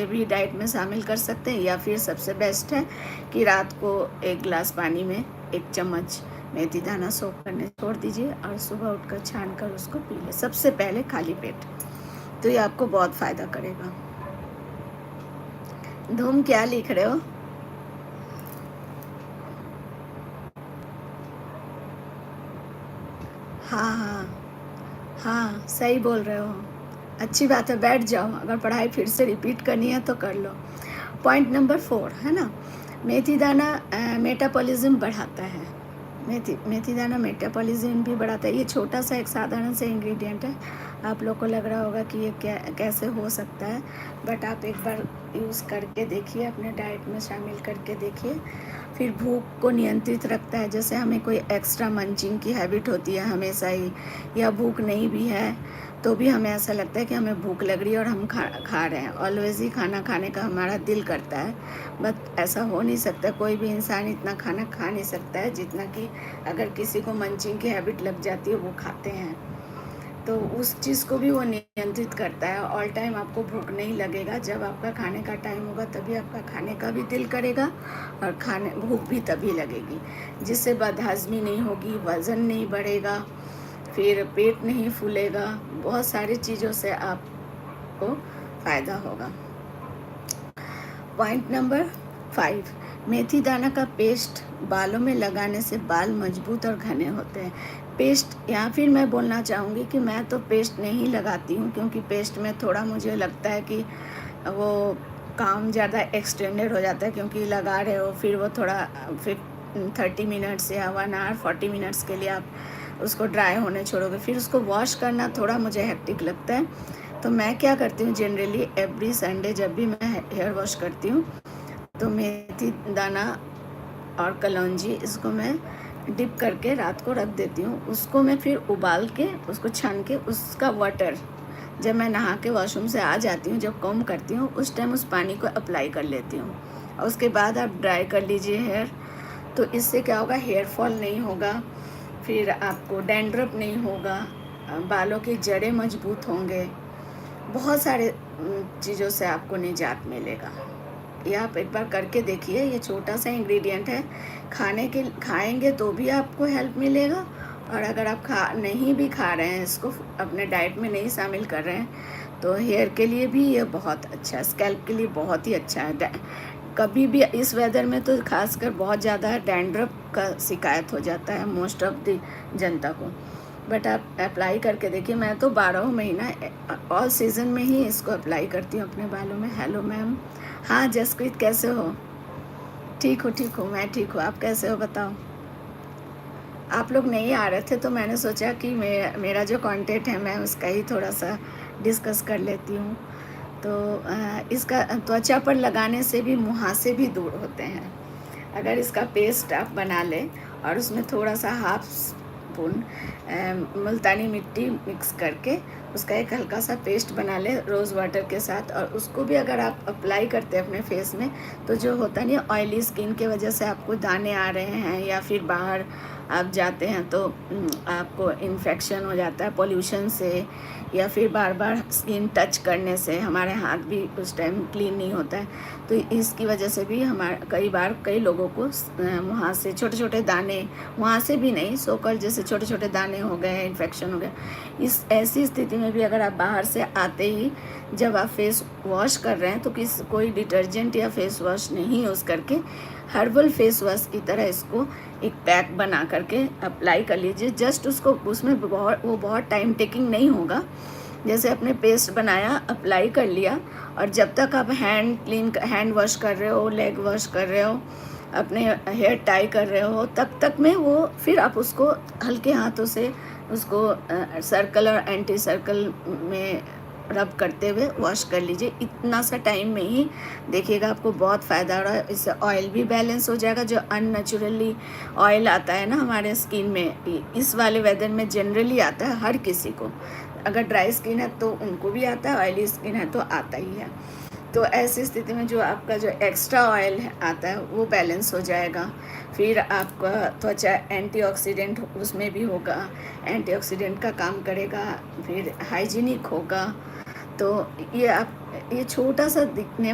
ये भी डाइट में शामिल कर सकते हैं, या फिर सबसे बेस्ट है कि रात को 1 गिलास पानी में 1 चम्मच मेथी दाना सोख करने छोड़ दीजिए और सुबह उठकर छान कर उसको पी लें, सबसे पहले खाली पेट। तो ये आपको बहुत फ़ायदा करेगा। धूम क्या लिख रहे हो? हाँ हाँ हाँ, सही बोल रहे हो। अच्छी बात है, बैठ जाओ। अगर पढ़ाई फिर से रिपीट करनी है तो कर लो। पॉइंट नंबर 4 है ना, मेथी दाना मेटाबॉलिज्म बढ़ाता है। मेथी दाना मेटाबॉलिज्म भी बढ़ाता है। ये छोटा सा एक साधारण से इंग्रेडिएंट है। आप लोग को लग रहा होगा कि ये क्या कैसे हो सकता है, बट आप एक बार यूज़ करके देखिए, अपने डाइट में शामिल करके देखिए। फिर भूख को नियंत्रित रखता है। जैसे हमें कोई एक्स्ट्रा मंचिंग की हैबिट होती है हमेशा ही, या भूख नहीं भी है तो भी हमें ऐसा लगता है कि हमें भूख लग रही है और हम खा रहे हैं, ऑलवेज़ ही खाना खाने का हमारा दिल करता है, बट ऐसा हो नहीं सकता। कोई भी इंसान इतना खाना खा नहीं सकता है जितना कि अगर किसी को मंचिंग की हैबिट लग जाती है वो खाते हैं। तो उस चीज़ को भी वो नियंत्रित करता है। ऑल टाइम आपको भूख नहीं लगेगा। जब आपका खाने का टाइम होगा तभी आपका खाने का भी दिल करेगा और भूख भी तभी लगेगी, जिससे बदहज़मी नहीं होगी, वज़न नहीं बढ़ेगा, फिर पेट नहीं फूलेगा, बहुत सारी चीज़ों से आपको फ़ायदा होगा। पॉइंट नंबर 5, मेथी दाना का पेस्ट बालों में लगाने से बाल मजबूत और घने होते हैं। पेस्ट, या फिर मैं बोलना चाहूँगी कि मैं तो पेस्ट नहीं लगाती हूँ, क्योंकि पेस्ट में थोड़ा मुझे लगता है कि वो काम ज़्यादा एक्सटेंडेड हो जाता है, क्योंकि लगा रहे हो फिर वो थोड़ा 30 मिनट्स या 1 आवर 40 मिनट्स के लिए आप उसको ड्राई होने छोड़ोगे, फिर उसको वॉश करना थोड़ा मुझे हेक्टिक लगता है। तो मैं क्या करती हूँ, जनरली एवरी संडे जब भी मैं हेयर वॉश करती हूँ तो मेथी दाना और कलौंजी इसको मैं डिप करके रात को रख देती हूँ। उसको मैं फिर उबाल के उसको छान के उसका वाटर जब मैं नहा के वॉशरूम से आ जाती हूँ, जब कॉम्ब करती हूँ उस टाइम उस पानी को अप्लाई कर लेती हूँ, और उसके बाद आप ड्राई कर लीजिए हेयर। तो इससे क्या होगा, हेयर फॉल नहीं होगा, फिर आपको डैंड्रफ नहीं होगा, बालों की जड़ें मजबूत होंगे, बहुत सारे चीज़ों से आपको निजात मिलेगा। ये आप एक बार करके देखिए। ये छोटा सा इंग्रेडिएंट है, खाएंगे तो भी आपको हेल्प मिलेगा, और अगर आप नहीं भी खा रहे हैं, इसको अपने डाइट में नहीं शामिल कर रहे हैं, तो हेयर के लिए भी ये बहुत अच्छा है, स्कैल्प के लिए बहुत ही अच्छा है। कभी भी इस वेदर में तो खासकर बहुत ज़्यादा डैंड्रफ का शिकायत हो जाता है मोस्ट ऑफ द जनता को, बट आप अप्लाई करके देखिए। मैं तो 12 महीना ऑल सीज़न में ही इसको अप्लाई करती हूँ अपने बालों में। हेलो मैम, हाँ जसप्रीत कैसे हो? ठीक हूँ, मैं ठीक हूँ, आप कैसे हो बताओ? आप लोग नहीं आ रहे थे तो मैंने सोचा कि मेरा जो कंटेंट है मैं उसका ही थोड़ा सा डिस्कस कर लेती हूँ। तो इसका त्वचा पर लगाने से भी मुहासे भी दूर होते हैं। अगर इसका पेस्ट आप बना लें और उसमें थोड़ा सा हाफ स्पून मुल्तानी मिट्टी मिक्स करके उसका एक हल्का सा पेस्ट बना लें रोज़ वाटर के साथ, और उसको भी अगर आप अप्लाई करते हैं अपने फेस में, तो जो होता नहीं ऑयली स्किन के वजह से आपको दाने आ रहे हैं, या फिर बाहर आप जाते हैं तो आपको इन्फेक्शन हो जाता है पोल्यूशन से, या फिर बार बार स्किन टच करने से हमारे हाथ भी उस टाइम क्लीन नहीं होता है, तो इसकी वजह से भी कई लोगों को वहाँ से छोटे छोटे दाने, वहाँ से भी नहीं, सोकल जैसे छोटे छोटे दाने हो गए, इन्फेक्शन हो गया। इस ऐसी स्थिति में भी अगर आप बाहर से आते ही जब आप फेस वॉश कर रहे हैं तो कोई डिटर्जेंट या फेस वॉश नहीं यूज़ करके हर्बल फेस वॉश की तरह इसको एक पैक बना करके अप्लाई कर लीजिए। जस्ट उसको उसमें बहुत टाइम टेकिंग नहीं होगा। जैसे आपने पेस्ट बनाया, अप्लाई कर लिया, और जब तक आप हैंड वॉश कर रहे हो, लेग वॉश कर रहे हो, अपने हेयर टाई कर रहे हो, तब तक में वो फिर आप उसको हल्के हाथों से उसको सर्कल और एंटी सर्कल में रब करते हुए वॉश कर लीजिए। इतना सा टाइम में ही देखिएगा आपको बहुत फ़ायदा हो रहा है। इससे ऑयल भी बैलेंस हो जाएगा। जो अननेचुरली ऑयल आता है ना हमारे स्किन में, इस वाले वेदर में जनरली आता है हर किसी को। अगर ड्राई स्किन है तो उनको भी आता है, ऑयली स्किन है तो आता ही है। तो ऐसी स्थिति में जो आपका जो एक्स्ट्रा ऑयल आता है वो बैलेंस हो जाएगा। फिर आपका त्वचा एंटीऑक्सीडेंट उसमें भी होगा, एंटीऑक्सीडेंट का काम करेगा, फिर हाइजीनिक होगा। तो ये छोटा सा दिखने